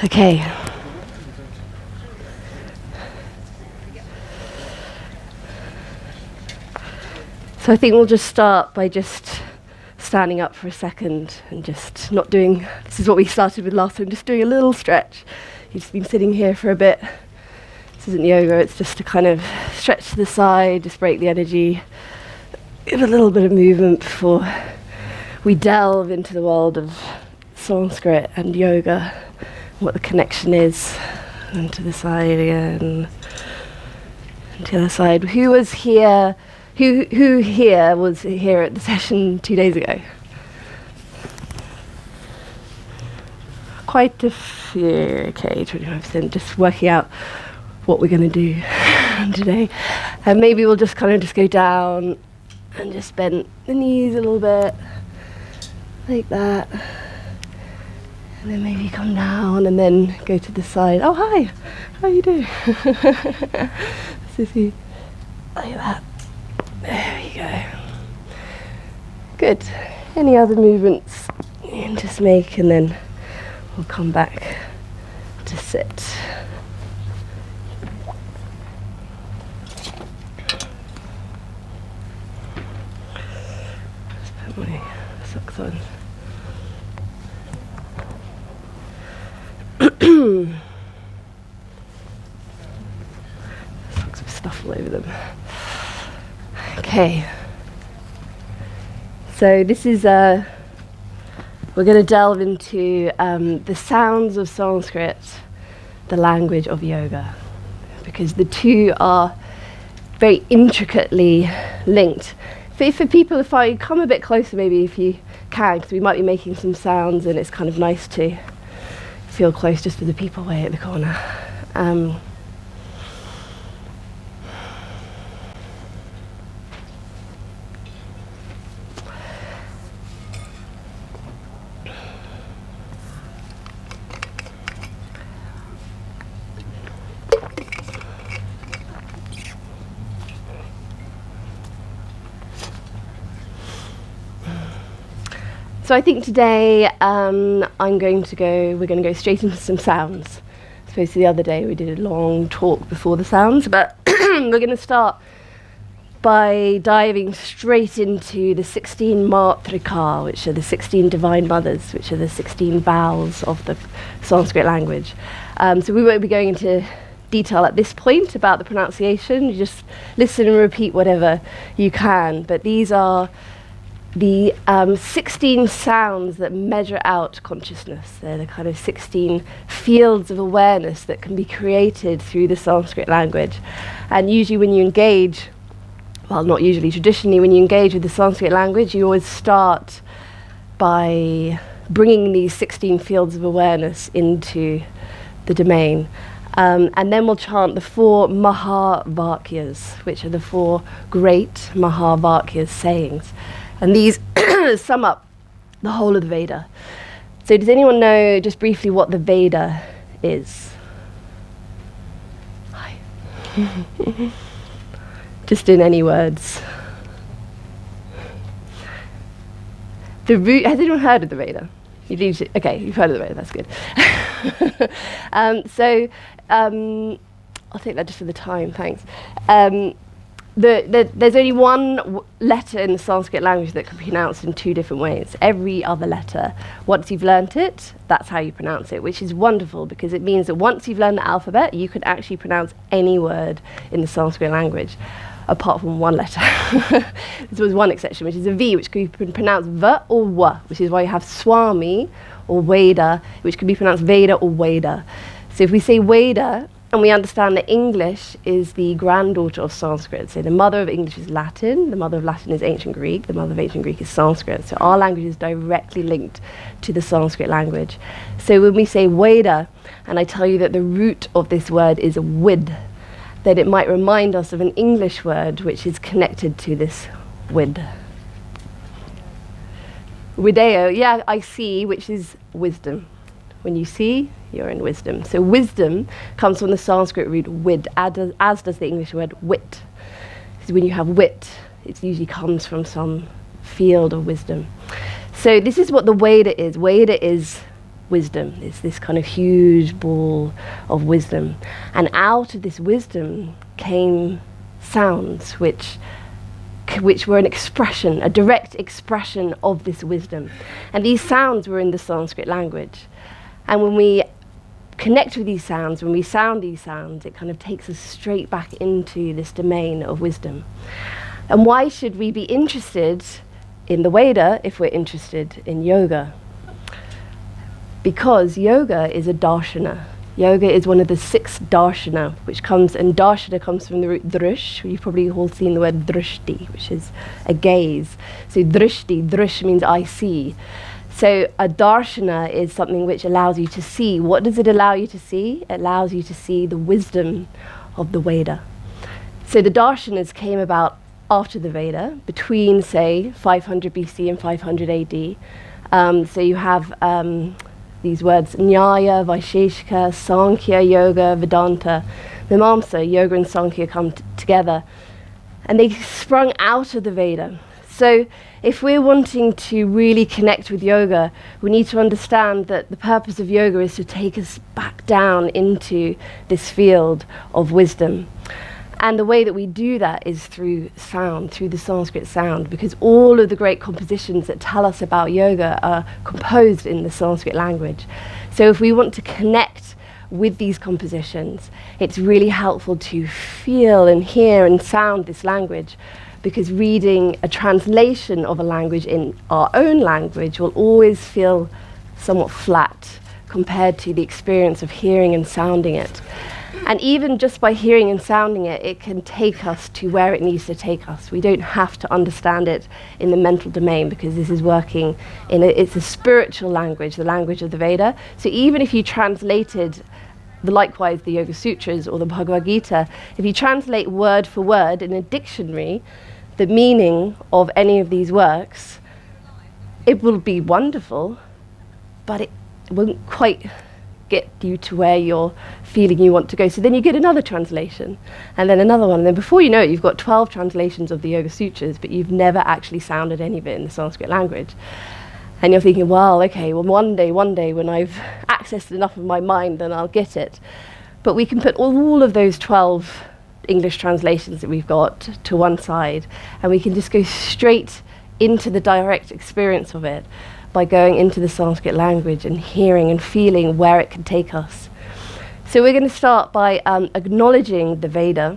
Okay. So I think we'll just start by just standing up for a second and just not doing, this is what we started with last time, just doing a little stretch. You've just been sitting here for a bit. This isn't yoga, it's just to kind of stretch to the side, just break the energy, give a little bit of movement before we delve into the world of Sanskrit and yoga, what the connection is, and to the side again, and to the other side. Who was here? Who here was here at the session 2 days ago? Quite a few, okay, 25%, just working out what we're going to do today. And maybe we'll just kind of just go down and just bend the knees a little bit, like that. And then maybe come down and then go to the side. Oh, hi, how you doing? Sissy, like that. There we go. Good. Any other movements you can just make, and then we'll come back to sit. Just put my socks on. Socks with stuff all over them. Okay, so this is, we're going to delve into the sounds of Sanskrit, the language of yoga, because the two are very intricately linked. For people, if I come a bit closer maybe if you can, because we might be making some sounds and it's kind of nice to feel close just to the people way at the corner. So I think today we're going to go straight into some sounds. I suppose the other day we did a long talk before the sounds, but we're going to start by diving straight into the 16 Matrika, which are the 16 divine mothers, which are the 16 vowels of the Sanskrit language. So we won't be going into detail at this point about the pronunciation. You just listen and repeat whatever you can, but these are the 16 sounds that measure out consciousness. They're the kind of 16 fields of awareness that can be created through the Sanskrit language. And usually when you engage, well, not usually, traditionally, when you engage with the Sanskrit language, you always start by bringing these 16 fields of awareness into the domain. And then we'll chant the 4 Mahavakyas, which are the 4 great Mahavakyas sayings. And these sum up the whole of the Veda. So does anyone know, just briefly, what the Veda is? Hi. Just in any words. The root, has anyone heard of the Veda? Okay, you've heard of the Veda, that's good. I'll take that just for the time, thanks. There's only one letter in the Sanskrit language that can be pronounced in 2 different ways. Every other letter, once you've learnt it, that's how you pronounce it, which is wonderful because it means that once you've learned the alphabet, you can actually pronounce any word in the Sanskrit language, apart from one letter. There was one exception, which is a V, which could be pronounced V or W, which is why you have Swami or Veda, which could be pronounced Veda or Veda. So if we say Veda, and we understand that English is the granddaughter of Sanskrit. So the mother of English is Latin, the mother of Latin is ancient Greek, the mother of ancient Greek is Sanskrit. So our language is directly linked to the Sanskrit language. So when we say Veda, and I tell you that the root of this word is vid, then it might remind us of an English word which is connected to this vid. Video, yeah, I see, which is wisdom. When you see, you're in wisdom. So wisdom comes from the Sanskrit root wid, as does the English word wit. So when you have wit, it usually comes from some field of wisdom. So this is what the Veda is. Veda is wisdom. It's this kind of huge ball of wisdom. And out of this wisdom came sounds which were an expression, a direct expression of this wisdom. And these sounds were in the Sanskrit language. And when we connect with these sounds, when we sound these sounds, it kind of takes us straight back into this domain of wisdom. And why should we be interested in the Veda if we're interested in yoga? Because yoga is a darshana. Yoga is one of the 6 darshana, and darshana comes from the root drush. You've probably all seen the word drishti, which is a gaze. So drush means I see. So a darshana is something which allows you to see. What does it allow you to see? It allows you to see the wisdom of the Veda. So the darshanas came about after the Veda, between, say, 500 BC and 500 AD. So you have these words, Nyaya, Vaisheshika, Sankhya, Yoga, Vedanta, Mimamsa. Yoga and Sankhya come together. And they sprung out of the Veda. So if we're wanting to really connect with yoga, we need to understand that the purpose of yoga is to take us back down into this field of wisdom. And the way that we do that is through sound, through the Sanskrit sound, because all of the great compositions that tell us about yoga are composed in the Sanskrit language. So if we want to connect with these compositions, it's really helpful to feel and hear and sound this language, because reading a translation of a language in our own language will always feel somewhat flat compared to the experience of hearing and sounding it. And even just by hearing and sounding it, it can take us to where it needs to take us. We don't have to understand it in the mental domain, because this is working it's a spiritual language, the language of the Veda. So even if you translated likewise the Yoga Sutras or the Bhagavad Gita, if you translate word for word in a dictionary the meaning of any of these works, it will be wonderful, but it won't quite get you to where you're feeling you want to go. So then you get another translation, and then another one, and then before you know it, you've got 12 translations of the Yoga Sutras, but you've never actually sounded any of it in the Sanskrit language. And you're thinking, well, okay, well, one day when I've accessed enough of my mind, then I'll get it. But we can put all of those 12 English translations that we've got to one side, and we can just go straight into the direct experience of it by going into the Sanskrit language and hearing and feeling where it can take us. So we're going to start by acknowledging the Veda,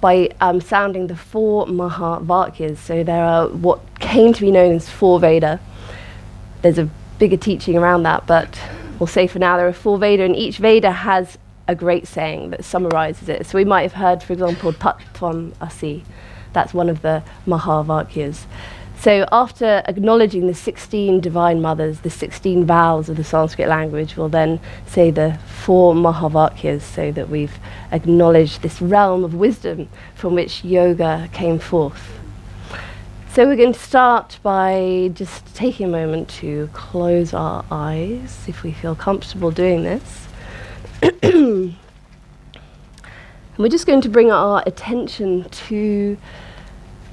by sounding the 4 Mahavakyas. So there are what came to be known as 4 Veda. There's a bigger teaching around that, but we'll say for now there are 4 Veda, and each Veda has a great saying that summarizes it. So we might have heard, for example, Tattvam Asi. That's one of the Mahavakyas. So after acknowledging the 16 divine mothers, the 16 vowels of the Sanskrit language, we'll then say the 4 Mahavakyas, so that we've acknowledged this realm of wisdom from which yoga came forth. So we're going to start by just taking a moment to close our eyes, if we feel comfortable doing this. And we're just going to bring our attention to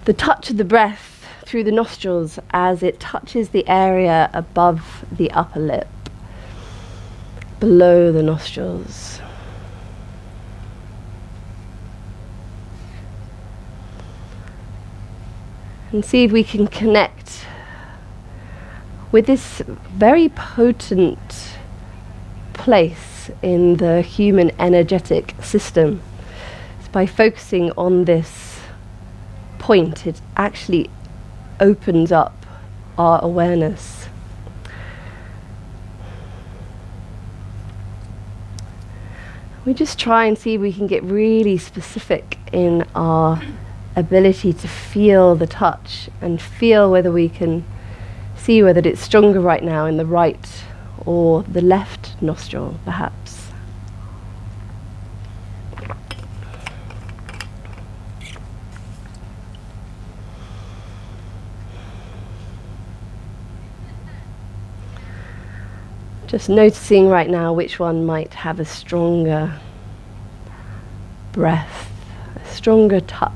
the touch of the breath through the nostrils as it touches the area above the upper lip, below the nostrils. And see if we can connect with this very potent place in the human energetic system. So by focusing on this point, it actually opens up our awareness. We just try and see if we can get really specific in our ability to feel the touch and feel whether we can see whether it's stronger right now in the right or the left nostril, perhaps. Just noticing right now which one might have a stronger breath, a stronger touch.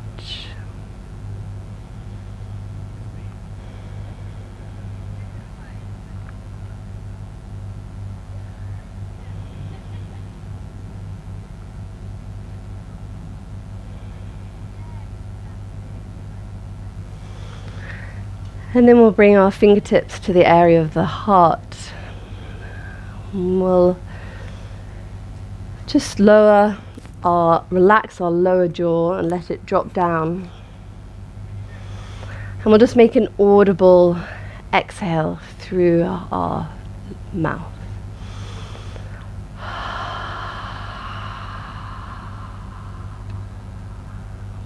And then we'll bring our fingertips to the area of the heart. And we'll just relax our lower jaw and let it drop down. And we'll just make an audible exhale through our mouth.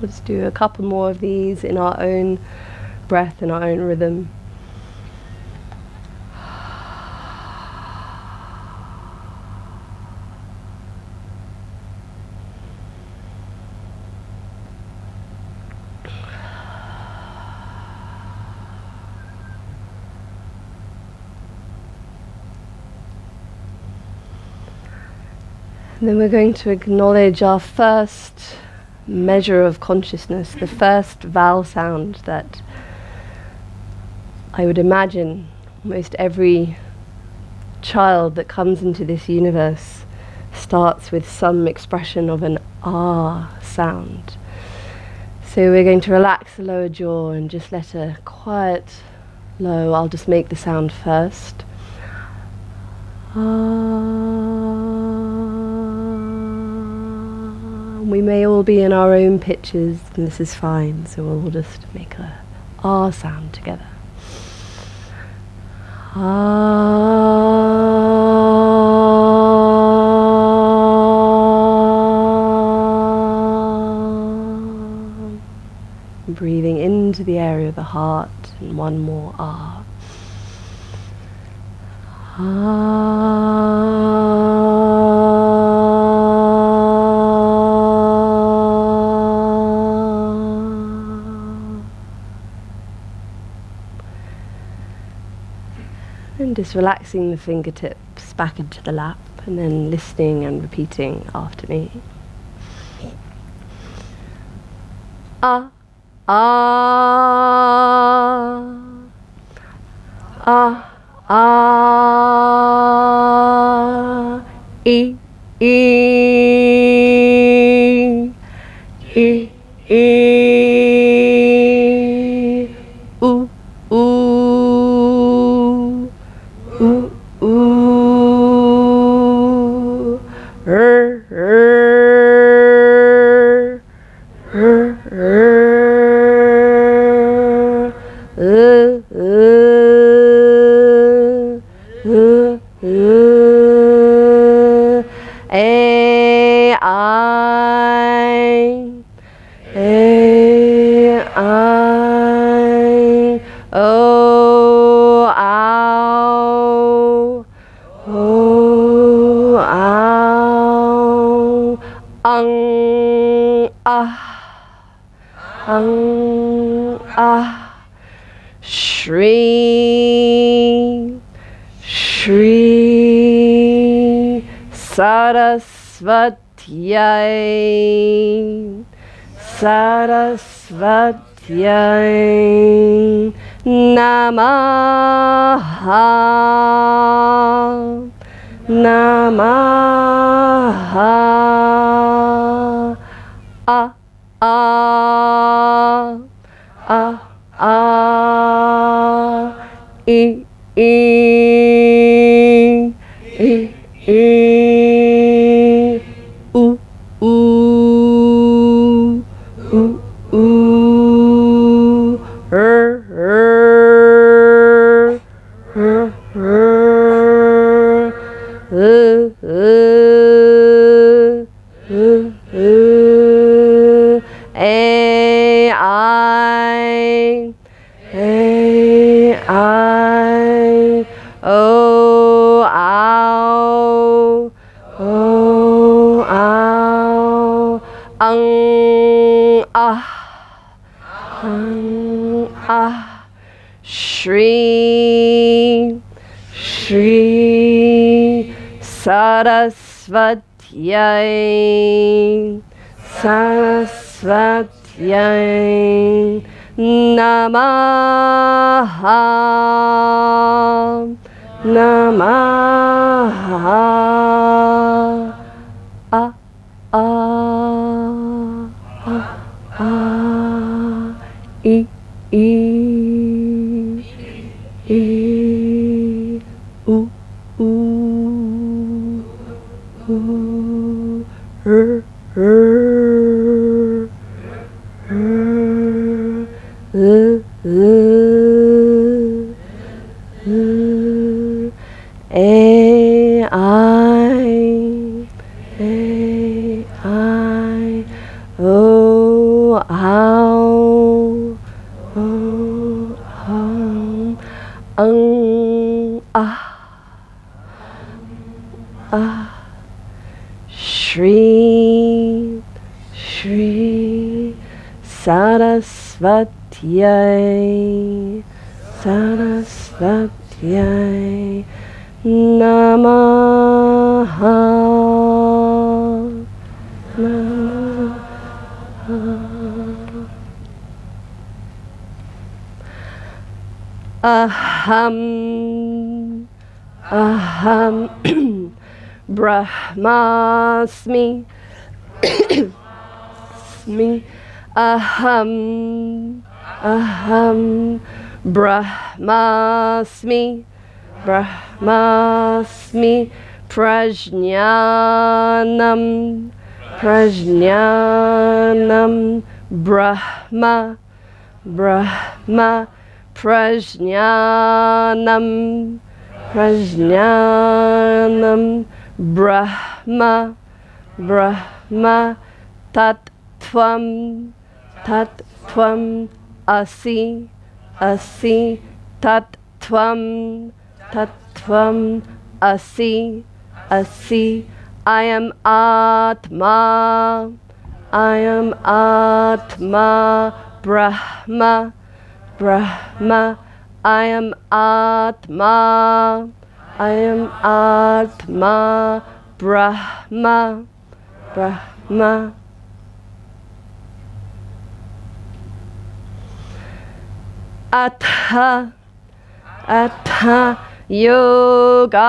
We'll just do a couple more of these in our own breath, in our own rhythm. And then we're going to acknowledge our first measure of consciousness, the first vowel sound that I would imagine almost every child that comes into this universe starts with some expression of an ah sound. So we're going to relax the lower jaw and just let a quiet low, I'll just make the sound first. We may all be in our own pitches, and this is fine, so we'll just make a ah sound together. Breathing into the area of the heart, and one more ah. And just relaxing the fingertips back into the lap, and then listening and repeating after me. Ah, ah, ah, ah, e, e, e, e, oo, oo, oo, oo, Shri, Shri, Sarasvatyai, Sarasvatyai, Namaha, Namaha, ah, ah, ah, ah, e, e, e, e, oo, oo, oo, oo, Shri, Shri, Sarasvatyai, Sarasvatyai, Namaha, Namaha, ah, ah, ah, ah, e, e, e, u, r, a, I, o, ow, Shri, Shri, Sarasvatyai, Sarasvatyai, Namaha, Namaha. Aham, Aham, Brahmasmi, Smi, Aham, Aham, Brahmasmi, Brahmasmi, Prajnanam, Prajnanam, Brahma, Brahma, Prajnanam, Prajnanam, Brahma, Brahma, Tattvam, Tattvam, Asi, Asi, Tattvam, Tattvam, Asi, Asi, I am Atma, I am Atma, Brahma, Brahma, I am Atma, I am Atma, Brahma, Brahma. Atha, Atha, Yoga,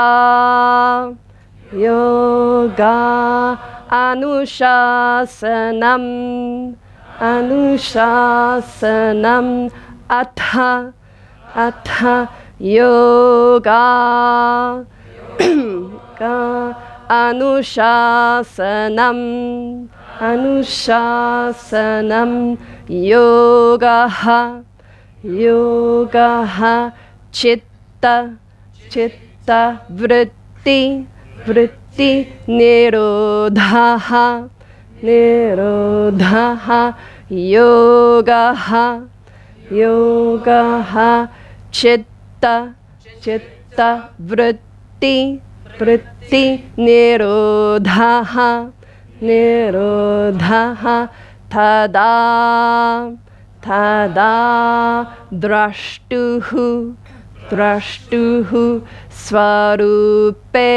Yoga, Anushasanam, Anushasanam, Atha, Atha, Yoga, Anushasanam, Anushasanam, Yoga, Yoga, Chitta, Chitta, Vritti, Vritti, Nirodha, Nirodha, Yoga, Yoga, Chitta, Chitta, Vritti, Vritti, Nirodha, Nirodha, Tada, Tada, Drashtuhu, Drashtuhu, Svarupe,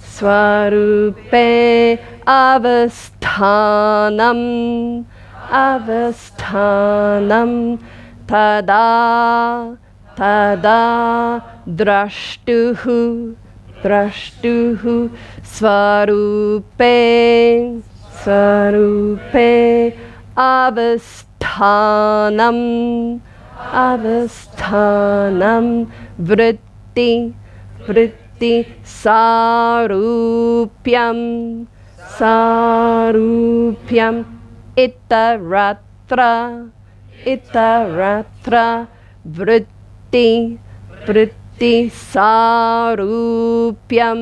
Svarupe, Avasthanam, Avasthanam, Tada, Tada, Drashtuhu, Drashtuhu, Svarupe, Svarupe, Avasthanam, Avasthanam, Vritti, Vritti, Sarupyam, Sarupyam, Itaratra, Itaratra, Vritti, Vritti, Sarupyam,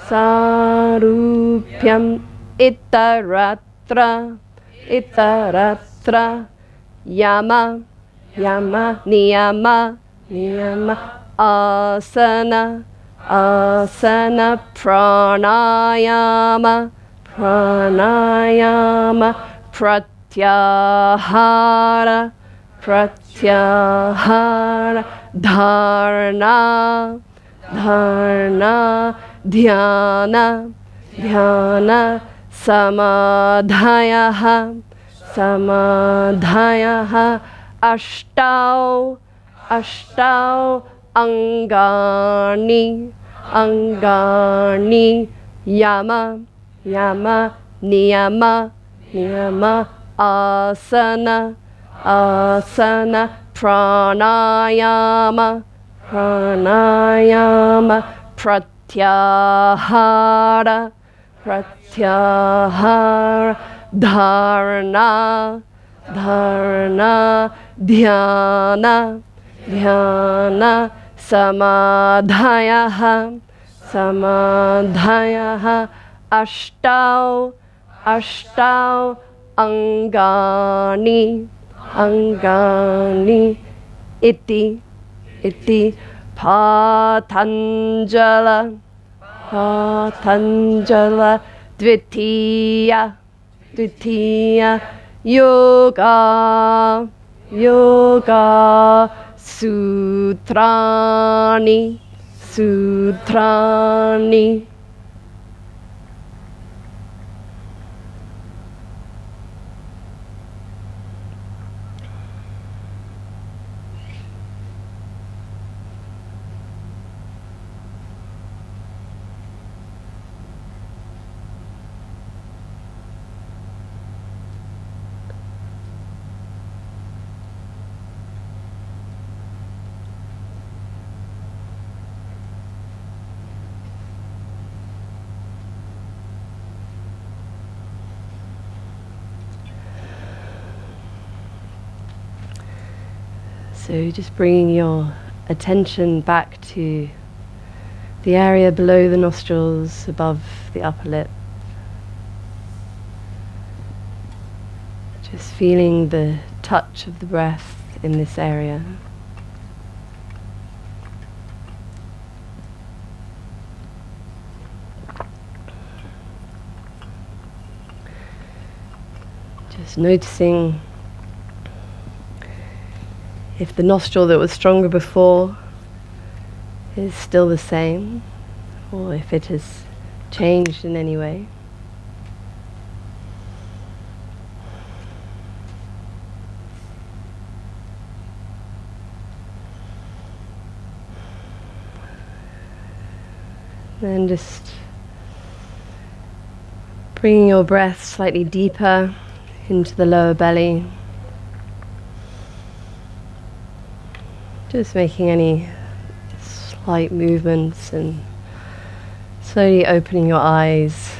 Sarupyam, Itaratra, Itaratra, Yama, Yama, Niyama, Niyama, Asana, Asana, Pranayama, Pranayama, Pratyahara, Pratyahara, Dharana, Dharana, Dhyana, Dhyana, Samadhayaha, Samadhayaha, Ashtau, Ashtau, Angani, Angani, Yama, Yama, Niyama, Niyama, Asana, Asana, pranayama, pranayama, pratyahara, pratyahara, dharana, dharana, dhyana, dhyana, samadhayaha, samadhayaha, ashtau, ashtau, angani, angani, iti, iti, patanjala, patanjala, dvitiya, dvitiya, yoga, yoga, sutrani, sutrani. So just bringing your attention back to the area below the nostrils, above the upper lip. Just feeling the touch of the breath in this area. Just noticing if the nostril that was stronger before is still the same, or if it has changed in any way. Then just bringing your breath slightly deeper into the lower belly. Just making any slight movements and slowly opening your eyes,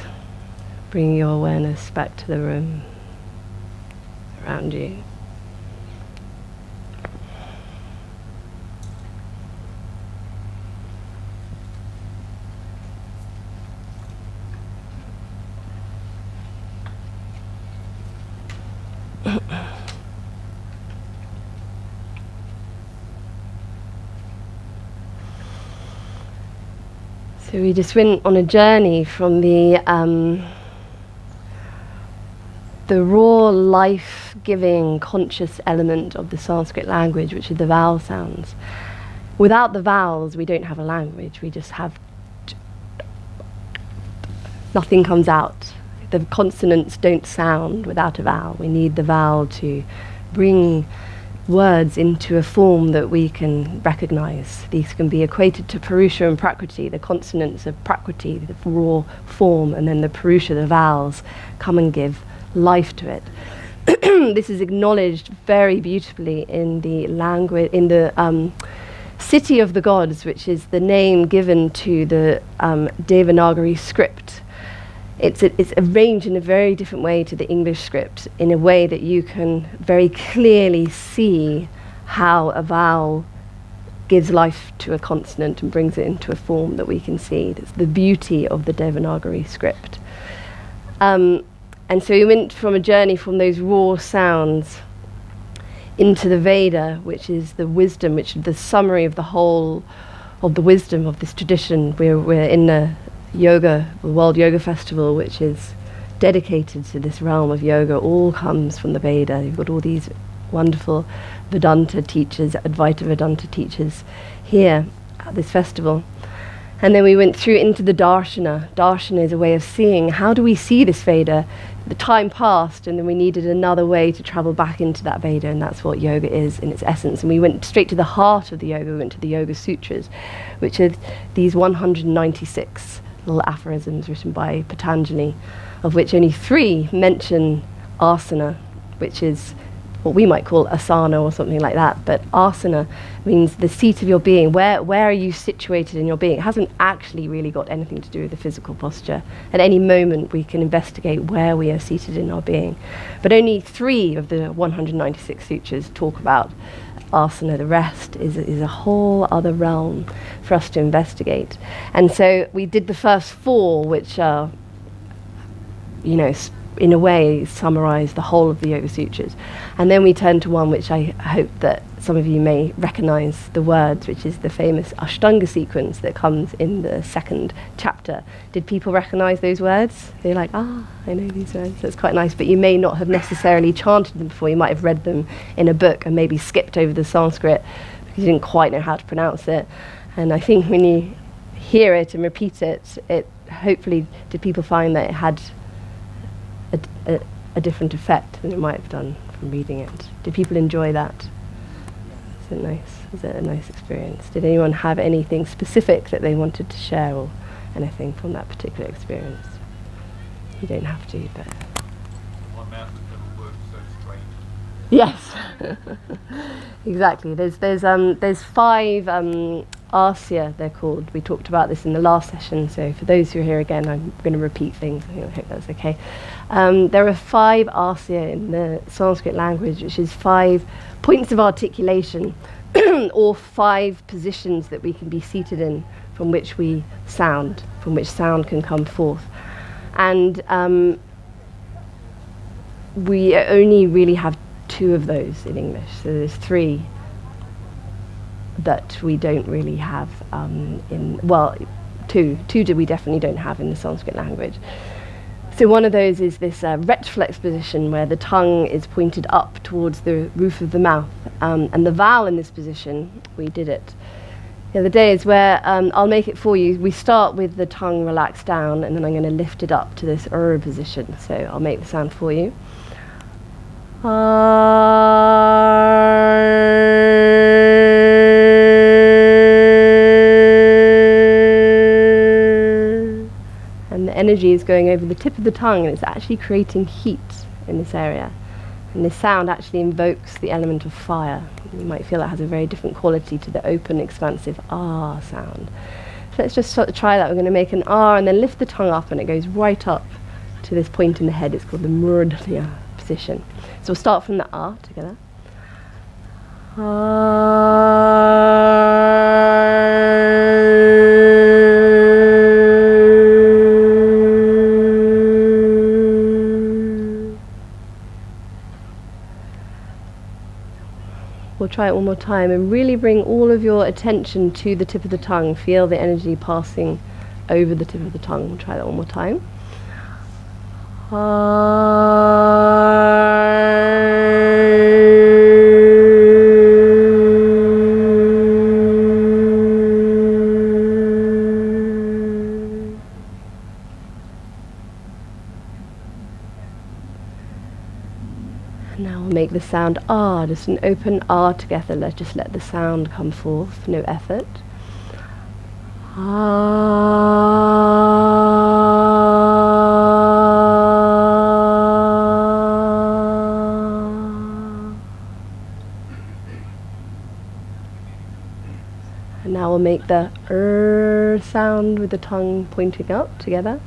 bringing your awareness back to the room around you. So we just went on a journey from the raw life-giving conscious element of the Sanskrit language, which is the vowel sounds. Without the vowels, we don't have a language. We just have nothing comes out. The consonants don't sound without a vowel. We need the vowel to bring words into a form that we can recognize. These can be equated to Purusha and Prakriti, the consonants of Prakriti, the raw form, and then the Purusha, the vowels, come and give life to it. This is acknowledged very beautifully in the language, in the City of the Gods, which is the name given to the Devanagari script. It's arranged in a very different way to the English script, in a way that you can very clearly see how a vowel gives life to a consonant and brings it into a form that we can see. That's the beauty of the Devanagari script. And so we went from a journey from those raw sounds into the Veda, which is the wisdom, which is the summary of the whole of the wisdom of this tradition. We're in the World Yoga Festival, which is dedicated to this realm of yoga. All comes from the Veda. You've got all these wonderful Vedanta teachers, Advaita Vedanta teachers here at this festival. And then we went through into the Darshana. Darshana is a way of seeing. How do we see this Veda? The time passed, and then we needed another way to travel back into that Veda, and that's what yoga is in its essence. And we went straight to the heart of the yoga. We went to the Yoga Sutras, which are these 196 little aphorisms written by Patanjali, of which only 3 mention asana, which is what we might call asana or something like that, but asana means the seat of your being. Where are you situated in your being? It hasn't actually really got anything to do with the physical posture. At any moment we can investigate where we are seated in our being. But only 3 of the 196 sutras talk about asana. The rest is a whole other realm for us to investigate. And so we did the first 4, which are, in a way summarize the whole of the Yoga Sutras. And then we turned to one which I hope that some of you may recognize the words, which is the famous Ashtanga sequence that comes in the 2nd chapter. Did people recognize those words? They're like, I know these words. That's quite nice. But you may not have necessarily chanted them before. You might have read them in a book and maybe skipped over the Sanskrit because you didn't quite know how to pronounce it. And I think when you hear it and repeat it, hopefully did people find that it had a different effect than it might have done from reading it? Did people enjoy that? Is it nice? Was it a nice experience? Did anyone have anything specific that they wanted to share or anything from that particular experience? You don't have to, but... My mouth has never worked so strange. Yes, exactly. There's 5 Asya, they're called. We talked about this in the last session, so for those who are here again, I'm going to repeat things. I hope that's okay. There are 5 Asya in the Sanskrit language, which is 5 points of articulation, or 5 positions that we can be seated in, from which sound can come forth. And we only really have 2 of those in English, so there's 3 that we don't really have two that we definitely don't have in the Sanskrit language. So one of those is this retroflex position where the tongue is pointed up towards the roof of the mouth, and the vowel in this position, we did it the other day, is where I'll make it for you. We start with the tongue relaxed down, and then I'm going to lift it up to this position. So I'll make the sound for you. And the energy is going over the tip of the tongue, and it's actually creating heat in this area. And this sound actually invokes the element of fire. You might feel that has a very different quality to the open, expansive ah sound. So let's just sort of try that. We're going to make an ah and then lift the tongue up, and it goes right up to this point in the head. It's called the Murdya position. So we'll start from the ah together. We'll try it one more time and really bring all of your attention to the tip of the tongue. Feel the energy passing over the tip of the tongue. We'll try that one more time. Now we'll make the sound ah, just an open ah together. Let's just let the sound come forth, no effort. And now we'll make the sound with the tongue pointing up together.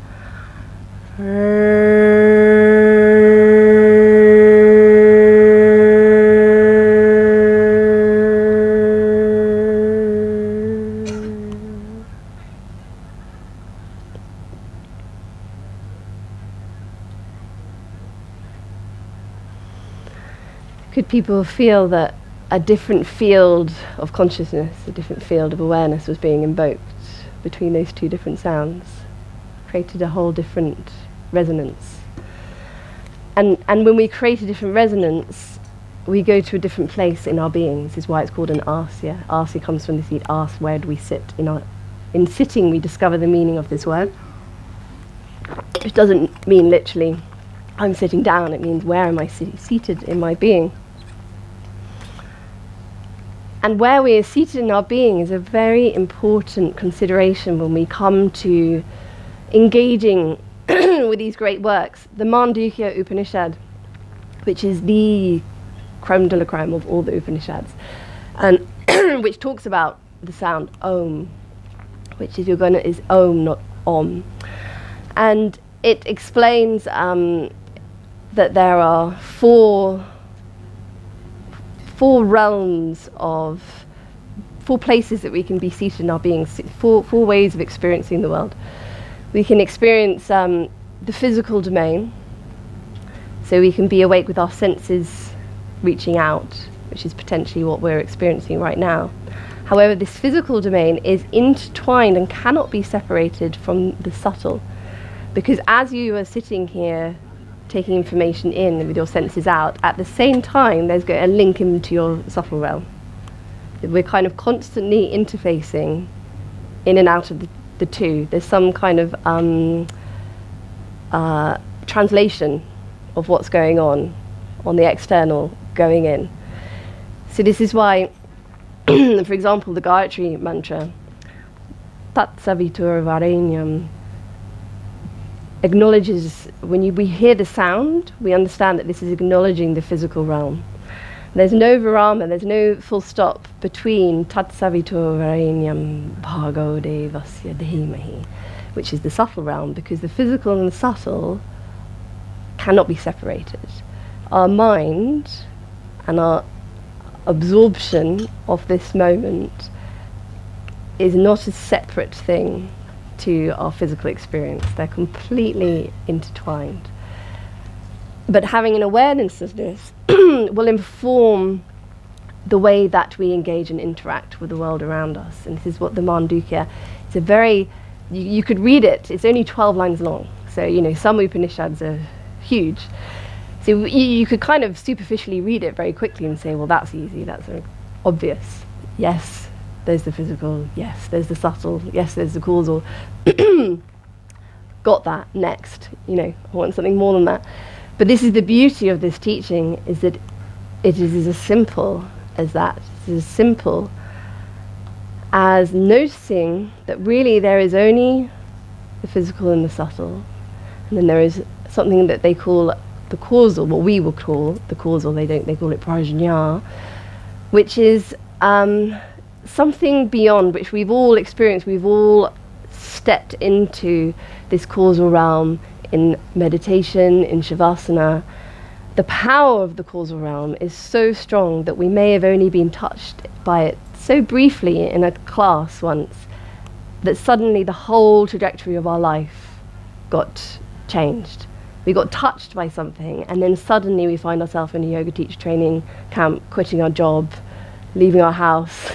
Could people feel that a different field of consciousness, a different field of awareness was being invoked between those 2 different sounds? Created a whole different resonance. And when we create a different resonance, we go to a different place in our beings. This is why it's called an asya. Asya comes from the seat as, where do we sit? In sitting we discover the meaning of this word. Which doesn't mean literally I'm sitting down, it means where am I seated in my being? And where we are seated in our being is a very important consideration when we come to engaging with these great works. The Mandukya Upanishad, which is the creme de la creme of all the Upanishads, and which talks about the sound Om, which is is Om, not Om, and it explains that there are four realms of 4 places that we can be seated in our being, four ways of experiencing the world. We can experience the physical domain, so we can be awake with our senses reaching out, which is potentially what we're experiencing right now. However, this physical domain is intertwined and cannot be separated from the subtle, because as you are sitting here taking information in with your senses out, at the same time there's a link into your subtle realm. We're kind of constantly interfacing in and out of the two. There's some kind of translation of what's going on the external going in. So this is why, for example, the Gayatri mantra, Tat Savitur Varenyam, acknowledges, when we hear the sound, we understand that this is acknowledging the physical realm. There's no virama, there's no full stop between Tat Savitur Varenyam Bhargo Devasya Dhimahi, which is the subtle realm, because the physical and the subtle cannot be separated. Our mind and our absorption of this moment is not a separate thing to our physical experience. They're completely intertwined. But having an awareness of this will inform the way that we engage and interact with the world around us. And this is what the Mandukya, it's a very, you could read it, it's only 12 lines long. So, some Upanishads are huge. So you could kind of superficially read it very quickly and say, well, that's easy, that's obvious. Yes, there's the physical, yes, there's the subtle, yes, there's the causal. Got that, next. I want something more than that. But this is the beauty of this teaching, is that it is as simple as that. It's as simple as noticing that really there is only the physical and the subtle, and then there is something that they call the causal, what we will call the causal, they call it prajna, which is something beyond, which we've all experienced. We've all stepped into this causal realm in meditation, in shavasana. The power of the causal realm is so strong that we may have only been touched by it so briefly in a class once, that suddenly the whole trajectory of our life got changed. We got touched by something, and then suddenly we find ourselves in a yoga teacher training camp, quitting our job, leaving our house,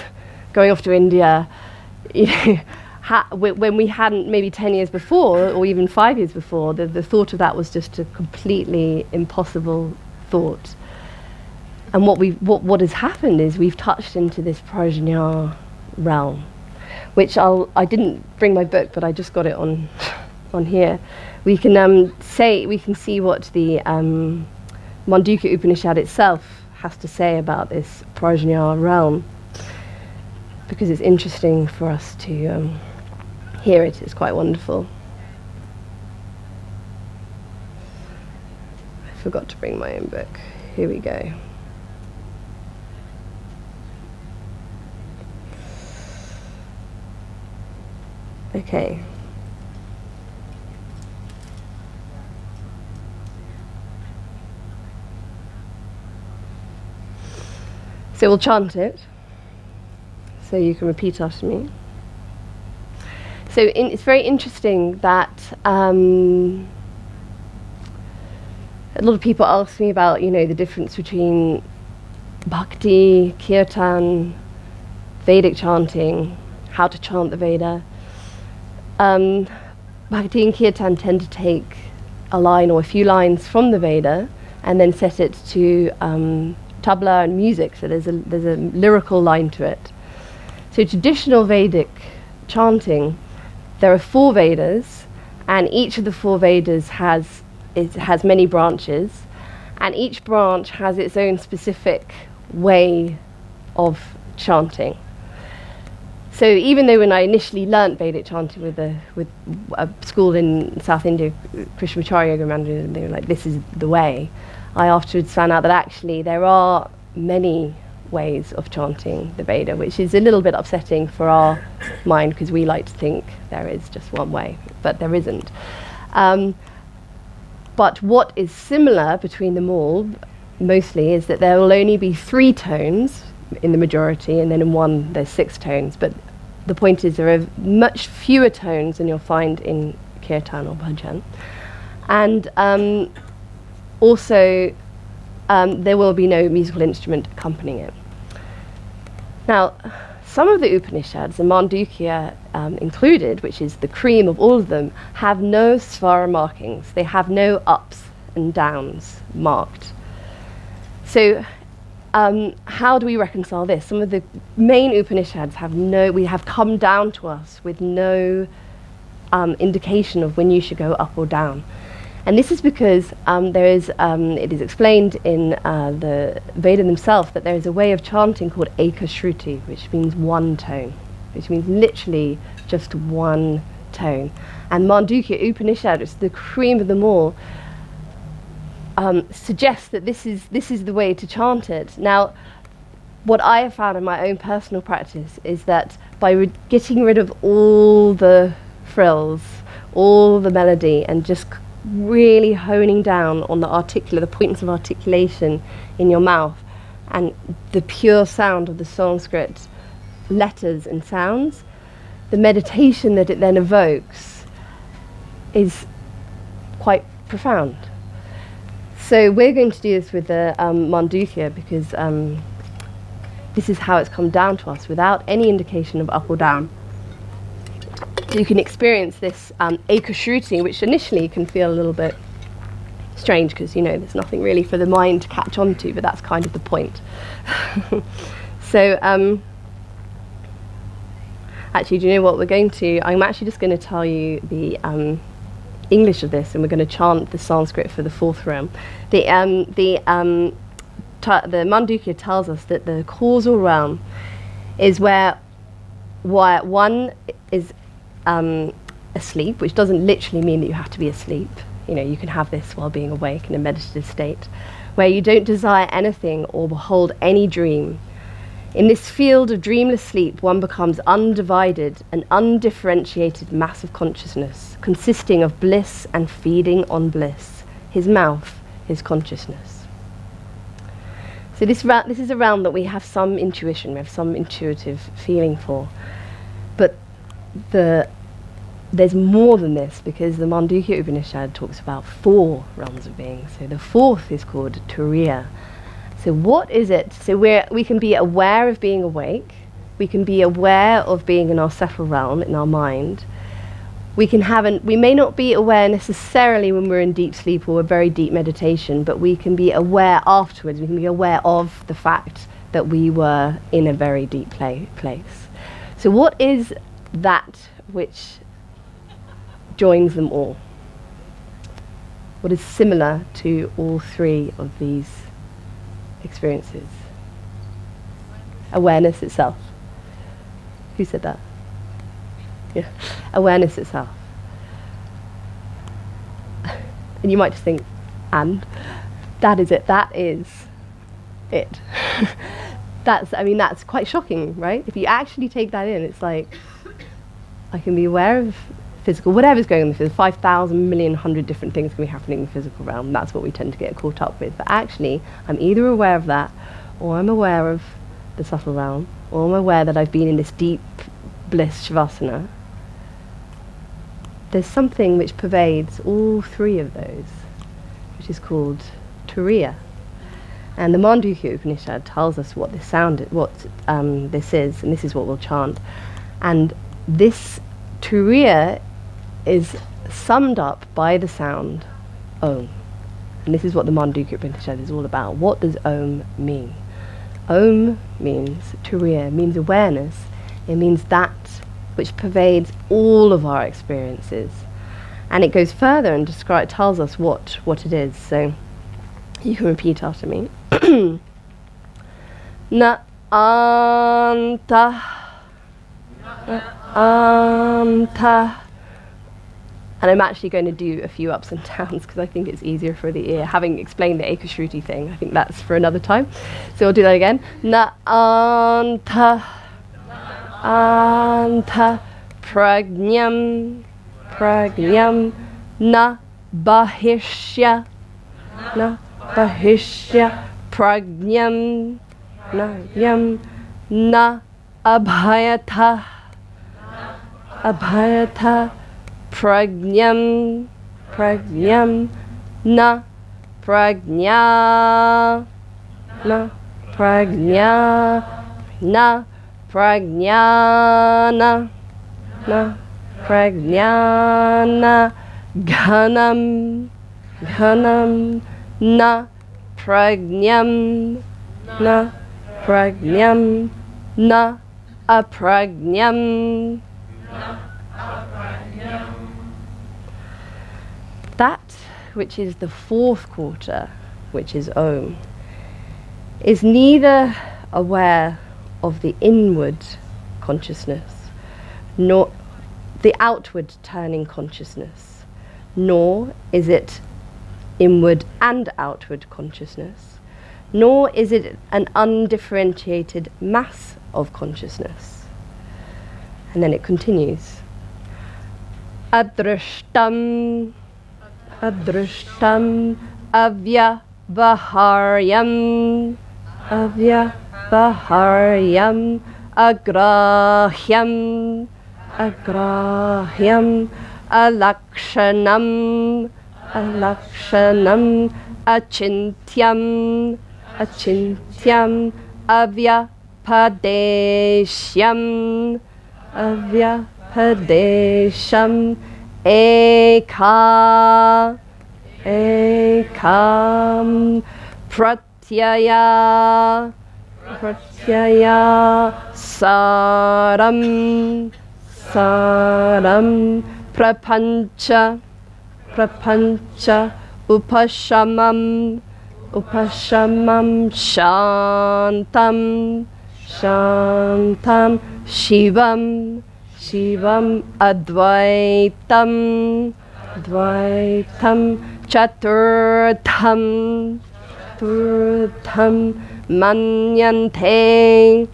going off to India. When we hadn't, maybe 10 years before, or even 5 years before, the thought of that was just a completely impossible thought. And what has happened is we've touched into this prajna realm, which I didn't bring my book, but I just got it on here. We can see what the Mandukya Upanishad itself has to say about this prajna realm, because it's interesting for us to hear it. It's quite wonderful. I forgot to bring my own book. Here we go. Okay. So we'll chant it, so you can repeat after me. So it's very interesting that a lot of people ask me about, the difference between bhakti, kirtan, Vedic chanting, how to chant the Veda. Bhakti and kirtan tend to take a line or a few lines from the Veda and then set it to tabla and music, so there's a lyrical line to it. So traditional Vedic chanting, there are 4 Vedas, and each of the 4 Vedas has many branches, and each branch has its own specific way of chanting. So even though when I initially learnt Vedic chanting with a school in South India, Krishnamacharya Yoga Mandir, and they were like, this is the way, I afterwards found out that actually there are many ways of chanting the Veda, which is a little bit upsetting for our mind because we like to think there is just one way, but there isn't. But what is similar between them all, mostly, is that there will only be 3 tones in the majority, and then in one there's 6 tones. But the point is there are much fewer tones than you'll find in kirtan or bhajan. And also, there will be no musical instrument accompanying it. Now, some of the Upanishads, and Mandukya included, which is the cream of all of them, have no svara markings. They have no ups and downs marked. So how do we reconcile this? Some of the main Upanishads have come down to us with no indication of when you should go up or down. And this is because it is explained in the Veda themselves that there is a way of chanting called ekashruti, which means one tone, which means literally just one tone. And Mandukya Upanishad, which is the cream of them all, suggests that this is the way to chant it. Now, what I have found in my own personal practice is that by getting rid of all the frills, all the melody, and just really honing down on the points of articulation in your mouth and the pure sound of the Sanskrit letters and sounds, the meditation that it then evokes is quite profound. So we're going to do this with the Mandukya because this is how it's come down to us without any indication of up or down. So you can experience this ekashruti, which initially can feel a little bit strange because, there's nothing really for the mind to catch on to, but that's kind of the point. So, actually, do you know what we're going to... I'm actually just going to tell you the English of this, and we're going to chant the Sanskrit for the 4th realm. The Mandukya tells us that the causal realm is where one is asleep, which doesn't literally mean that you have to be asleep. You can have this while being awake in a meditative state, where you don't desire anything or behold any dream. In this field of dreamless sleep, one becomes undivided and undifferentiated mass of consciousness, consisting of bliss and feeding on bliss. His mouth is consciousness. So this is a realm that we have some intuition, we have some intuitive feeling for. But there's more than this, because the Mandukya Upanishad talks about 4 realms of being. So the 4th is called Turiya. So what is it? So we can be aware of being awake. We can be aware of being in our settled realm, in our mind. We may not be aware necessarily when we're in deep sleep or a very deep meditation, but we can be aware afterwards. We can be aware of the fact that we were in a very deep place. So what is that which joins them all? What is similar to all 3 of these experiences? Awareness itself. Who said that? Yeah. Awareness itself. And you might just think, and that is it. That is it. That's quite shocking, right? If you actually take that in, it's like, I can be aware of physical, whatever's going on in the physical, 5,000 million, 100 different things can be happening in the physical realm. That's what we tend to get caught up with. But actually, I'm either aware of that, or I'm aware of the subtle realm, or I'm aware that I've been in this deep bliss shavasana. There's something which pervades all 3 of those, which is called Turiya. And the Mandukya Upanishad tells us what this this is, and this is what we'll chant. And this Turiya is summed up by the sound Om. And this is what the Mandukya Upanishad is all about. What does Om mean? Om means, Turiya means awareness. It means that which pervades all of our experiences. And it goes further and tells us what it is. So you can repeat after me. Na anta. Na anta. And I'm actually going to do a few ups and downs because I think it's easier for the ear. Having explained the ekashruti thing, I think that's for another time. So we'll do that again. Na anta, anta, prajnam, prajnam, na bahishya, na bahishya, prajnam, na yam, na abhayata, abhayata, prajnam, prajnam, na prajna, na prajna, na prajnana, na prajnana, ghanam, ghanam, na prajnam, na prajnam, na aprajnam. That which is the fourth quarter, which is Om, is neither aware of the inward consciousness, nor the outward turning consciousness, nor is it inward and outward consciousness, nor is it an undifferentiated mass of consciousness. And then it continues. Adrishtam, adrishtam, avyavaharyam, avyavaharyam, agrahyam, agrahyam, alakshanam, alakshanam, achintyam, achintyam, avyapadeshyam, avyapadesham, eka, ekam, pratyaya, pratyaya, saram, saram, prapancha, prapancha, upashamam, upashamam, shantam, shantam, shivam, shivam, advaitam, advaitam, chaturtham, chaturtham, manyante,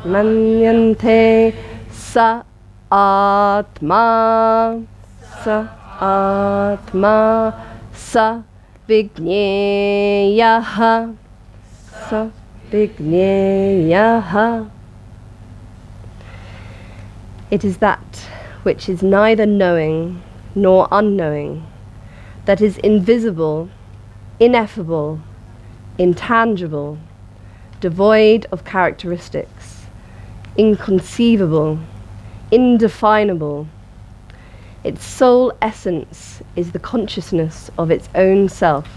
manyante, sa atma, sa atma, sa vigneyaha, sa vigneyaha. It is that which is neither knowing nor unknowing, that is invisible, ineffable, intangible, devoid of characteristics, inconceivable, indefinable. Its sole essence is the consciousness of its own self,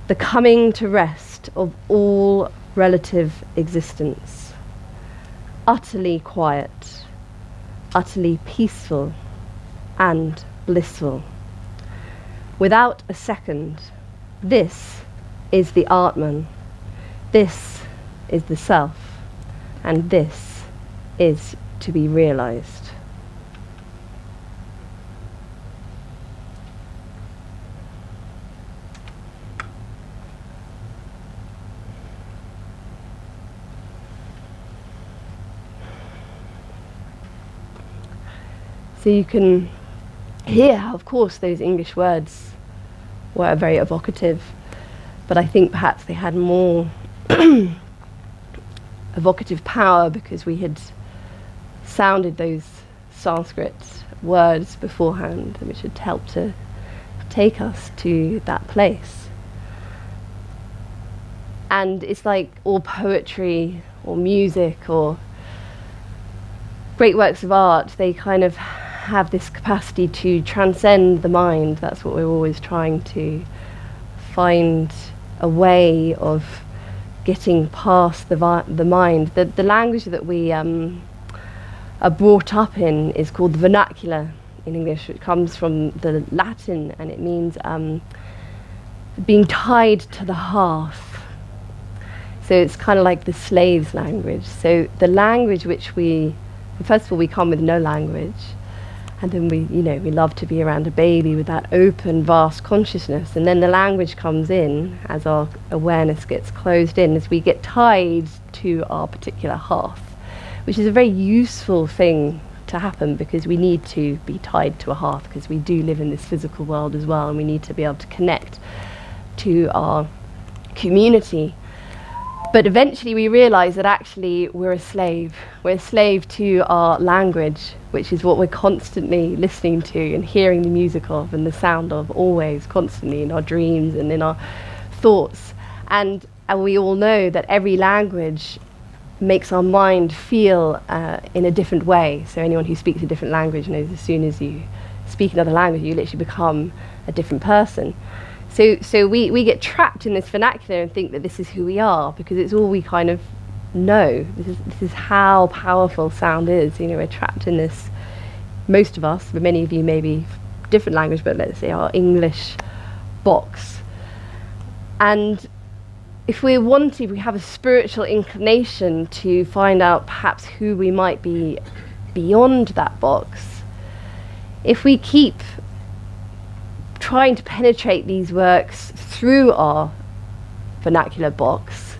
the coming to rest of all relative existence, utterly quiet, utterly peaceful and blissful. Without a second, this is the Atman, this is the self, and this is to be realized. So you can hear, of course, those English words were very evocative, but I think perhaps they had more evocative power because we had sounded those Sanskrit words beforehand, which had helped to take us to that place. And it's like all poetry or music or great works of art, they kind of have this capacity to transcend the mind. That's what we're always trying to find, a way of getting past the mind. The language that we are brought up in is called the vernacular in English. It comes from the Latin and it means being tied to the hearth. So it's kind of like the slave's language. So the language which we, first of all, we come with no language. And then we love to be around a baby with that open, vast consciousness. And then the language comes in as our awareness gets closed in, as we get tied to our particular hearth, which is a very useful thing to happen, because we need to be tied to a hearth, because we do live in this physical world as well, and we need to be able to connect to our community. But eventually we realize that actually we're a slave. We're a slave to our language, which is what we're constantly listening to and hearing the music of and the sound of, always, constantly, in our dreams and in our thoughts. And we all know that every language makes our mind feel in a different way. So anyone who speaks a different language knows as soon as you speak another language, you literally become a different person. So we get trapped in this vernacular and think that this is who we are, because it's all we kind of know. This is how powerful sound is. We're trapped in this, most of us, but many of you maybe different language, but let's say our English box. And if we have a spiritual inclination to find out perhaps who we might be beyond that box, if we keep trying to penetrate these works through our vernacular box,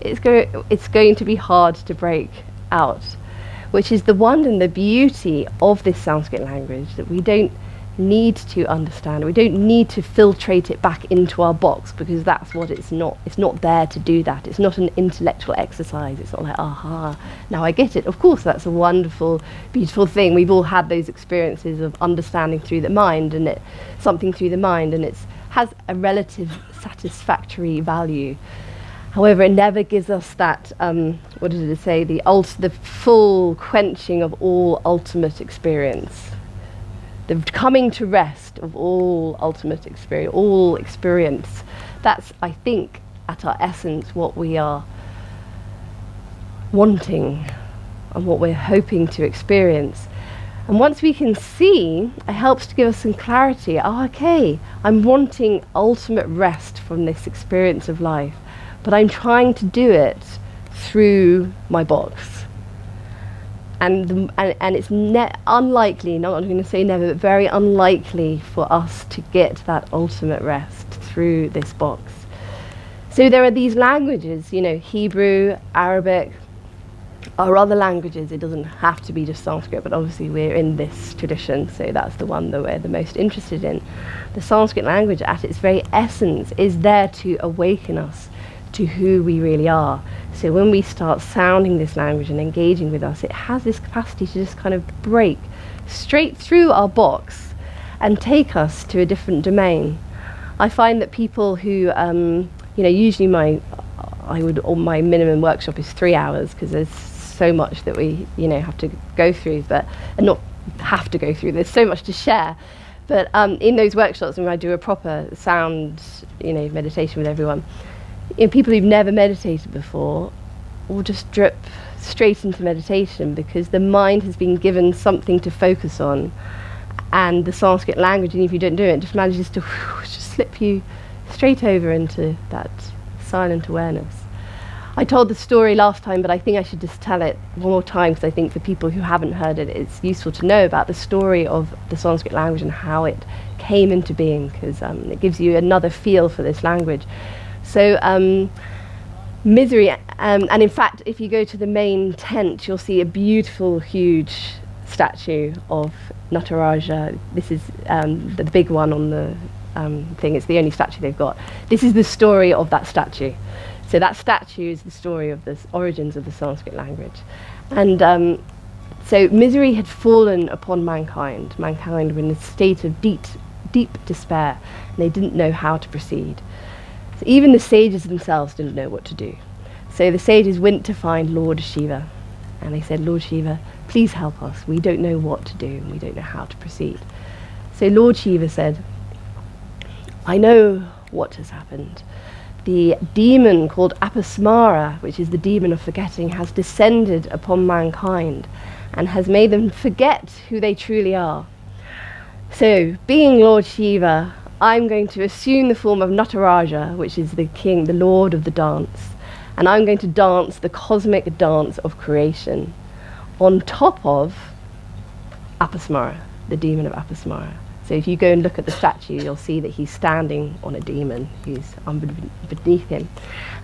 it's going to be hard to break out, which is the wonder and the beauty of this Sanskrit language, that we don't need to understand. We don't need to filtrate it back into our box, because that's what it's not. It's not there to do that. It's not an intellectual exercise. It's not like, aha, now I get it. Of course, that's a wonderful, beautiful thing. We've all had those experiences of understanding through the mind, and something through the mind, and it has a relative satisfactory value. However, it never gives us that, what did it say, the full quenching of all ultimate experience. The coming to rest of all ultimate experience, all experience. That's, I think, at our essence, what we are wanting and what we're hoping to experience. And once we can see, it helps to give us some clarity. Oh, okay, I'm wanting ultimate rest from this experience of life, but I'm trying to do it through my box. And it's unlikely, not I'm going to say never, but very unlikely for us to get that ultimate rest through this box. So there are these languages, Hebrew, Arabic, or other languages. It doesn't have to be just Sanskrit, but obviously we're in this tradition, so that's the one that we're the most interested in. The Sanskrit language, at its very essence, is there to awaken us to who we really are. So when we start sounding this language and engaging with us, it has this capacity to just kind of break straight through our box and take us to a different domain. I find that people who, usually my minimum workshop is 3 hours, because there's so much that we, have to go through, not have to go through. There's so much to share. But in those workshops, when I do a proper sound, meditation with everyone, people who've never meditated before will just drip straight into meditation, because the mind has been given something to focus on, and the Sanskrit language, and if you don't do it, it just manages to just slip you straight over into that silent awareness. I told the story last time, but I think I should just tell it one more time, because I think for people who haven't heard it, it's useful to know about the story of the Sanskrit language and how it came into being, because it gives you another feel for this language. So misery, and in fact, if you go to the main tent, you'll see a beautiful, huge statue of Nataraja. This is the big one on the thing. It's the only statue they've got. This is the story of that statue. So that statue is the story of the origins of the Sanskrit language. And so misery had fallen upon mankind. Mankind were in a state of deep despair, and they didn't know how to proceed. So even the sages themselves didn't know what to do. So the sages went to find Lord Shiva, and they said, Lord Shiva, please help us. We don't know what to do, and we don't know how to proceed. So Lord Shiva said, I know what has happened. The demon called Apasmara, which is the demon of forgetting, has descended upon mankind and has made them forget who they truly are. So, being Lord Shiva, I'm going to assume the form of Nataraja, which is the king, the lord of the dance, and I'm going to dance the cosmic dance of creation on top of Apasmara, the demon of Apasmara. So if you go and look at the statue, you'll see that he's standing on a demon who's beneath him.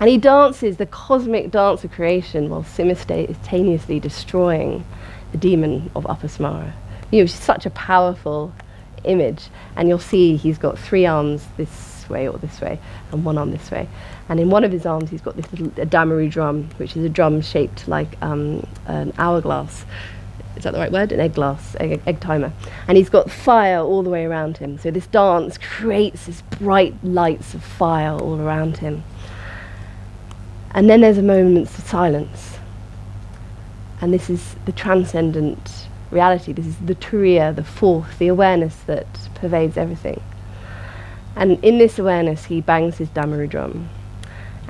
And he dances the cosmic dance of creation while simultaneously destroying the demon of Apasmara. You know, it's such a powerful image. And you'll see he's got 3 arms this way or this way, and 1 arm this way. And in one of his arms, he's got this little damaru drum, which is a drum shaped like an hourglass. Is that the right word? An egg timer. And he's got fire all the way around him. So this dance creates this bright lights of fire all around him. And then there's a moment of silence. And this is the transcendent reality. This is the turiya, the fourth, the awareness that pervades everything. And in this awareness, he bangs his damaru drum.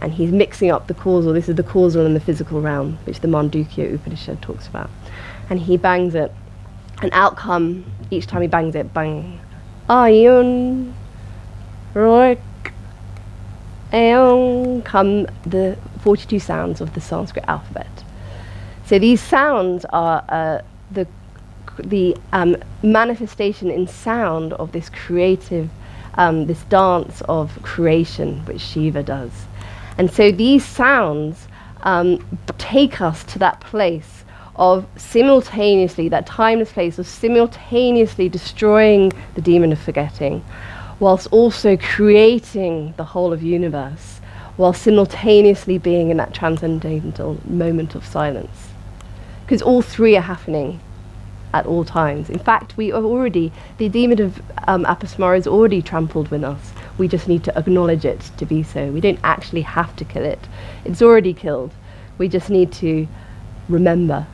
And he's mixing up the causal. This is the causal and the physical realm, which the Mandukya Upanishad talks about. And he bangs it, and out come, each time he bangs it, bang, ayun, roik, ayon, come the 42 sounds of the Sanskrit alphabet. So these sounds are the manifestation in sound of this creative, this dance of creation which Shiva does. And so these sounds take us to that place of simultaneously, that timeless place of simultaneously destroying the demon of forgetting, whilst also creating the whole of universe, while simultaneously being in that transcendental moment of silence. Because all 3 are happening at all times. In fact, we are already, the demon of Apasmara is already trampled with us. We just need to acknowledge it to be so. We don't actually have to kill it. It's already killed. We just need to remember.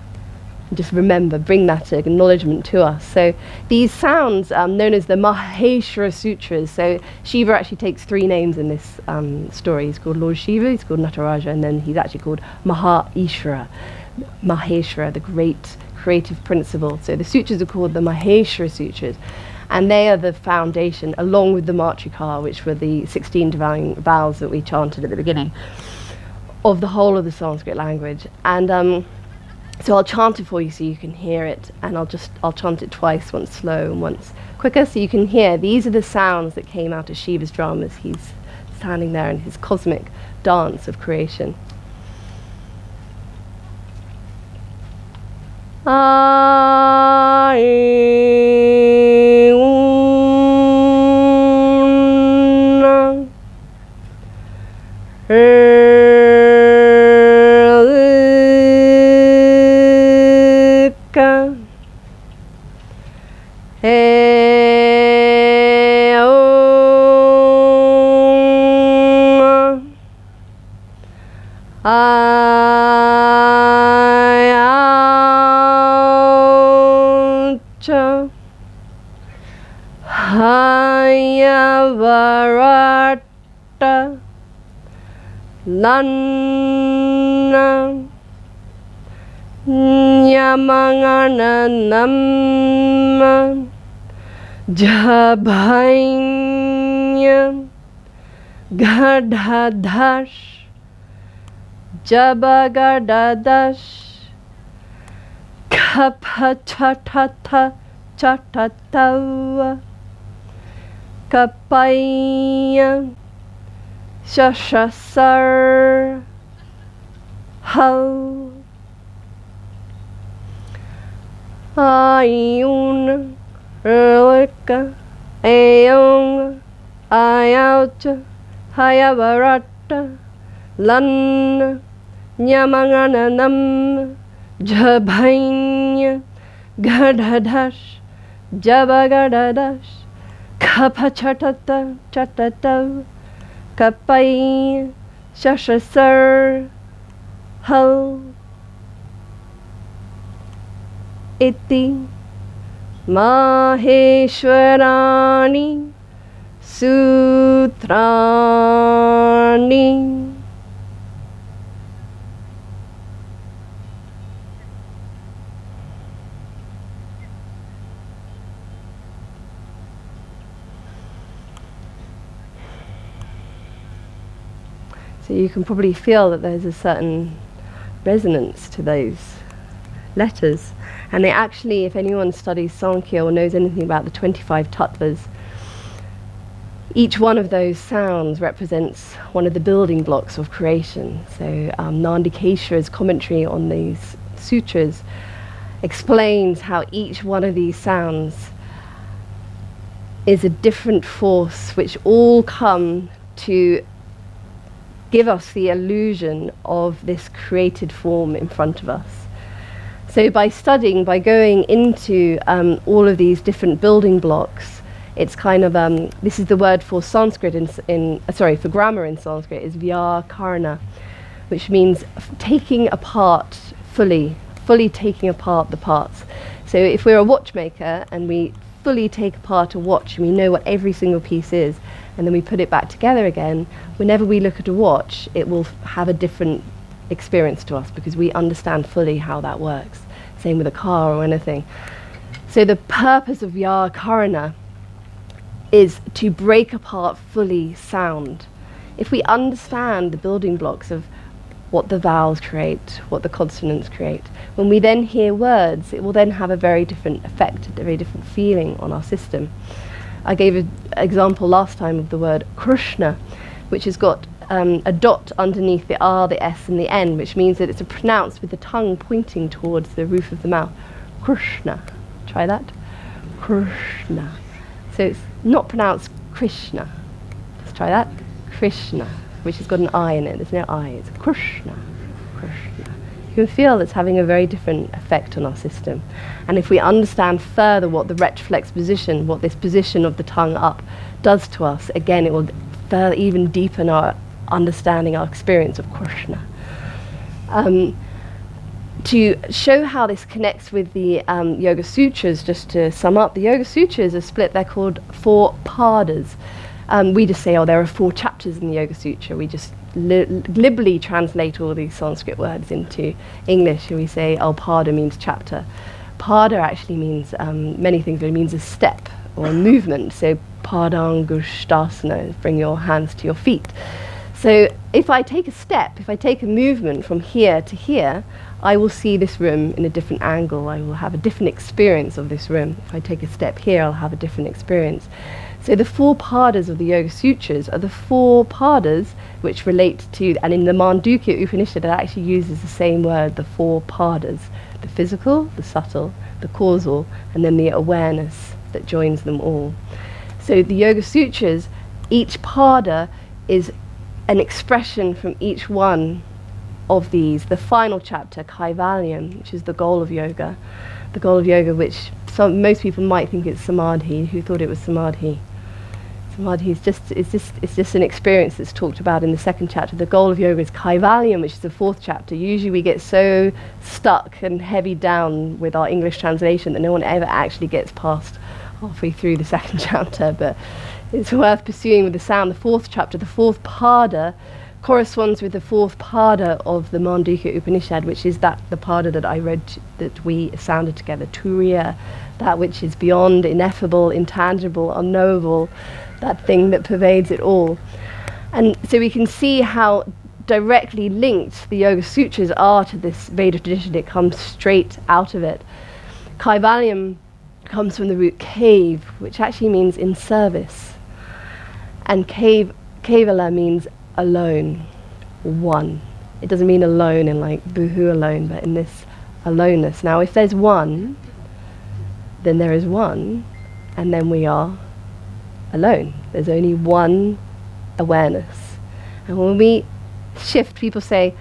Just remember, bring that acknowledgement to us. So these sounds, known as the Maheshwara sutras, so Shiva actually takes 3 names in this story. He's called Lord Shiva, he's called Nataraja, and then he's actually called Maheshwara, the great creative principle. So the sutras are called the Maheshwara sutras, and they are the foundation, along with the Matrika, which were the 16 divine vowels that we chanted at the beginning, of the whole of the Sanskrit language. And so I'll chant it for you so you can hear it, and I'll chant it twice, once slow and once quicker, so you can hear. These are the sounds that came out of Shiva's drum as he's standing there in his cosmic dance of creation. Hayavarata Lanna Nyamangananam Jabhainya Gadadash Jabagadadash Kapachatata Chatatawa Kapaya Shashasar Hal Ayun Rika Ayong Ayaucha Hayavarata Lan Nyamangananam Jabhainya Gadadash Jabagadadash Kapachatata Chatatav Kapai Shashasar Hal Iti Maheshwarani Sutrani. So you can probably feel that there's a certain resonance to those letters. And they actually, if anyone studies Sankhya or knows anything about the 25 tattvas, each one of those sounds represents one of the building blocks of creation. So Nandikeshwara's commentary on these sutras explains how each one of these sounds is a different force which all come to give us the illusion of this created form in front of us. So by studying, by going into all of these different building blocks, it's kind of, this is the word for Sanskrit for grammar in Sanskrit, is vyakarana, which means taking apart fully taking apart the parts. So if we're a watchmaker and we fully take apart a watch and we know what every single piece is, and then we put it back together again, whenever we look at a watch, it will have a different experience to us because we understand fully how that works. Same with a car or anything. So the purpose of vyakarana is to break apart fully sound. If we understand the building blocks of what the vowels create, what the consonants create, when we then hear words, it will then have a very different effect, a very different feeling on our system. I gave an example last time of the word Krishna, which has got a dot underneath the R, the S and the N, which means that it's pronounced with the tongue pointing towards the roof of the mouth. Krishna. Try that. Krishna. So it's not pronounced Krishna. Let's try that. Krishna, which has got an I in it. There's no I. It's Krishna. Krishna. You can feel it's having a very different effect on our system. And if we understand further what the retroflex position, what this position of the tongue up does to us, again, it will further even deepen our understanding, our experience of Krishna. To show how this connects with the Yoga Sutras, just to sum up, the Yoga Sutras are split, they're called 4 padas. We just say, there are 4 chapters in the Yoga Sutra. We just glibly translate all these Sanskrit words into English, and we say, pada means chapter. Pada actually means many things, but it means a step or a movement. So padangushtasana, bring your hands to your feet. So if I take a step, if I take a movement from here to here, I will see this room in a different angle. I will have a different experience of this room. If I take a step here, I'll have a different experience. So the 4 padas of the Yoga Sutras are the 4 padas which relate to, and in the Mandukya Upanishad it actually uses the same word, the 4 padas, the physical, the subtle, the causal, and then the awareness that joins them all. So the Yoga Sutras, each pada is an expression from each one of these. The final chapter, Kaivalyam, which is the goal of yoga, which most people might think it's samadhi. Who thought it was samadhi? Samadhi is just an experience that's talked about in the 2nd chapter. The goal of yoga is Kaivalyam, which is the 4th chapter. Usually we get so stuck and heavy down with our English translation that no one ever actually gets past halfway through the 2nd chapter, but it's worth pursuing with the sound. The 4th chapter, the 4th pada, corresponds with the 4th pada of the Mandukya Upanishad, which is the pada that I read, that we sounded together, Turiya, that which is beyond, ineffable, intangible, unknowable, that thing that pervades it all. And so we can see how directly linked the Yoga Sutras are to this Veda tradition. It comes straight out of it. Kaivalyam comes from the root cave, which actually means in service. And kevala means alone, one. It doesn't mean alone in like boohoo alone, but in this aloneness. Now if there's one, then there is one, and then we are alone. There's only one awareness. And when we shift, people say,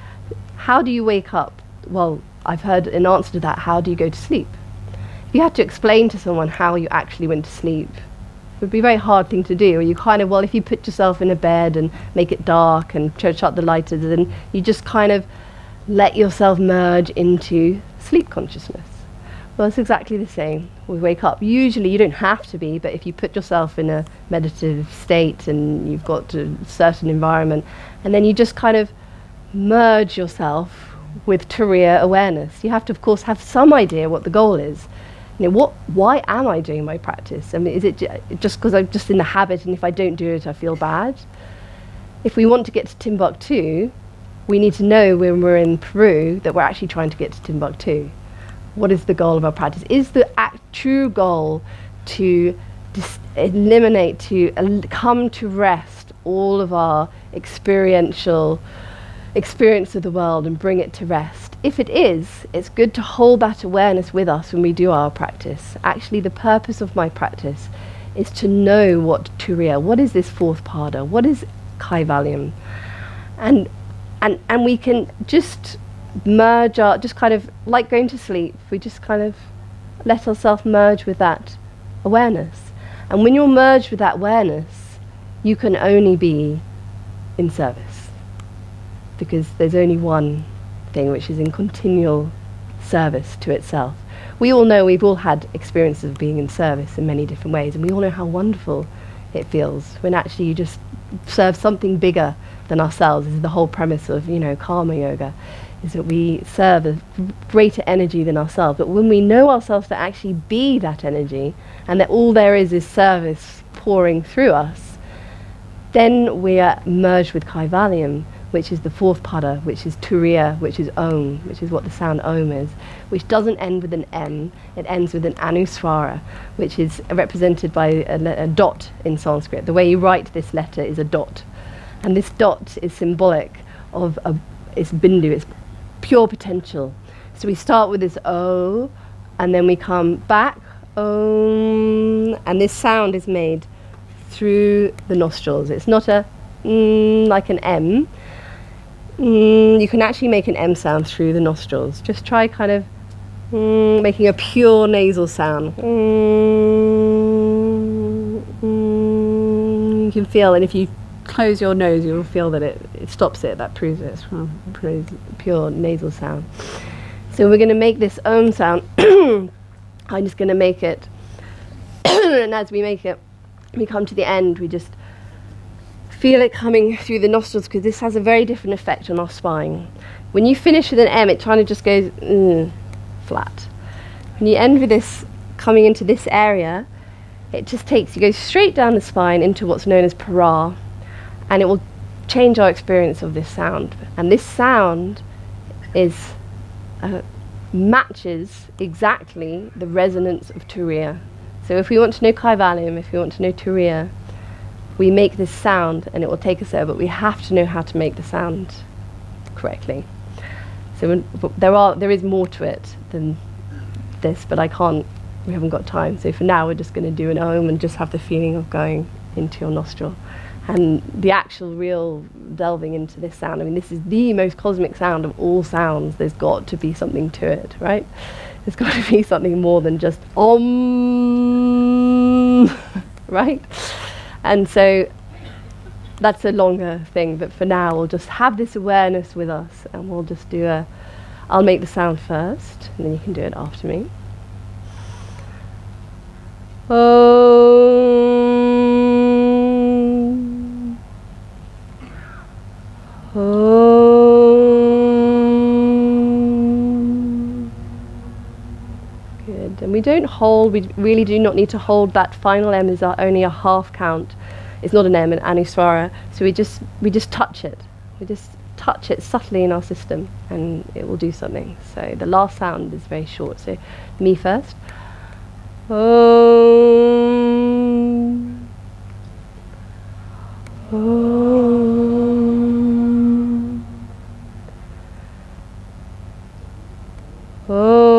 how do you wake up? Well, I've heard an answer to that, how do you go to sleep? If you had to explain to someone how you actually went to sleep, it would be a very hard thing to do. Or you kind of, well, if you put yourself in a bed and make it dark and shut the lights, then you just kind of let yourself merge into sleep consciousness. Well, it's exactly the same. We wake up. Usually you don't have to be, but if you put yourself in a meditative state and you've got a certain environment, and then you just kind of merge yourself with Turiya awareness. You have to, of course, have some idea what the goal is. Why am I doing my practice? I mean, is it just because I'm just in the habit, and if I don't do it, I feel bad? If we want to get to Timbuktu, we need to know when we're in Peru that we're actually trying to get to Timbuktu. What is the goal of our practice? Is the true goal to eliminate, to come to rest all of our experiential experience of the world and bring it to rest? If it is, it's good to hold that awareness with us when we do our practice. Actually, the purpose of my practice is to know what Turiya, what is this fourth pada, what is Kaivalyam, and we can just merge our, just kind of like going to sleep, we just kind of let ourselves merge with that awareness. And when you're merged with that awareness, you can only be in service, because there's only one thing which is in continual service to itself. We all know, we've all had experiences of being in service in many different ways, and we all know how wonderful it feels when actually you just serve something bigger than ourselves. This is the whole premise of, karma yoga, is that we serve a greater energy than ourselves. But when we know ourselves to actually be that energy, and that all there is service pouring through us, then we are merged with Kaivalyam, which is the fourth pada, which is Turiya, which is Om, which is what the sound Om is, which doesn't end with an M, it ends with an Anuswara, which is represented by a dot in Sanskrit. The way you write this letter is a dot. And this dot is symbolic of it's bindu, it's pure potential. So we start with this O, and then we come back, Om, and this sound is made through the nostrils. It's not a like an M. You can actually make an M sound through the nostrils. Just try kind of making a pure nasal sound. You can feel, and if you close your nose, you'll feel that it stops it. That proves it's pure nasal sound. So we're going to make this Om sound. I'm just going to make it, and as we make it, we come to the end, we just feel it coming through the nostrils, because this has a very different effect on our spine. When you finish with an M, it kind of just goes flat. When you end with this coming into this area, it just goes straight down the spine into what's known as para, and it will change our experience of this sound. And this sound is matches exactly the resonance of Turiya. So if we want to know Kaivalyam, if we want to know Turiya, we make this sound and it will take us there, but we have to know how to make the sound correctly. So there is more to it than this, but we haven't got time. So for now we're just going to do an Om and just have the feeling of going into your nostril. And the actual real delving into this sound, I mean, this is the most cosmic sound of all sounds. There's got to be something to it, right? There's got to be something more than just Om, right? And so that's a longer thing, but for now we'll just have this awareness with us, and we'll just I'll make the sound first, and then you can do it after me. Om. Om. Good. And we really do not need to hold. That final M is only a half count. It's not an M, an Anuswara. So we just touch it. We just touch it subtly in our system, and it will do something. So the last sound is very short. So me first. Om. Om. Om.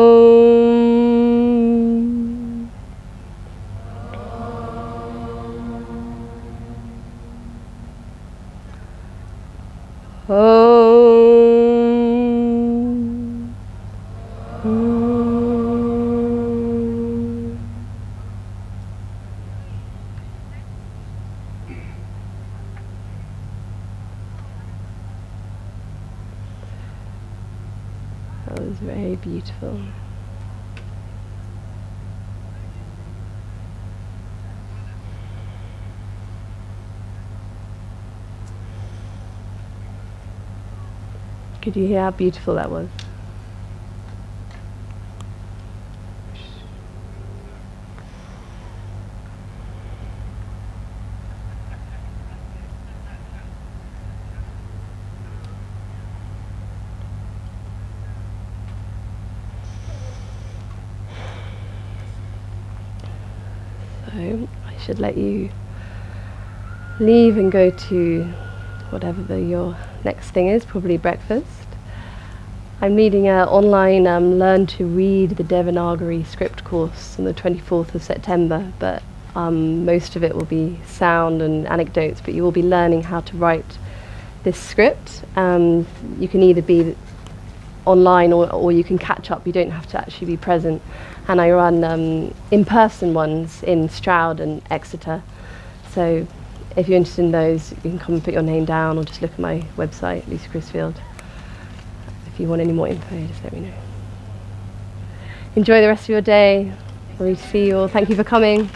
Om. That was very beautiful. Could you hear how beautiful that was? So I should let you leave and go to whatever your next thing is, probably breakfast. I'm leading an online Learn to Read the Devanagari script course on the 24th of September, but most of it will be sound and anecdotes, but you will be learning how to write this script. You can either be online or you can catch up. You don't have to actually be present. And I run in-person ones in Stroud and Exeter. So if you're interested in those, you can come and put your name down or just look at my website, Lucy Crisfield. If you want any more info, just let me know. Enjoy the rest of your day. Lovely to see you all. Thank you for coming.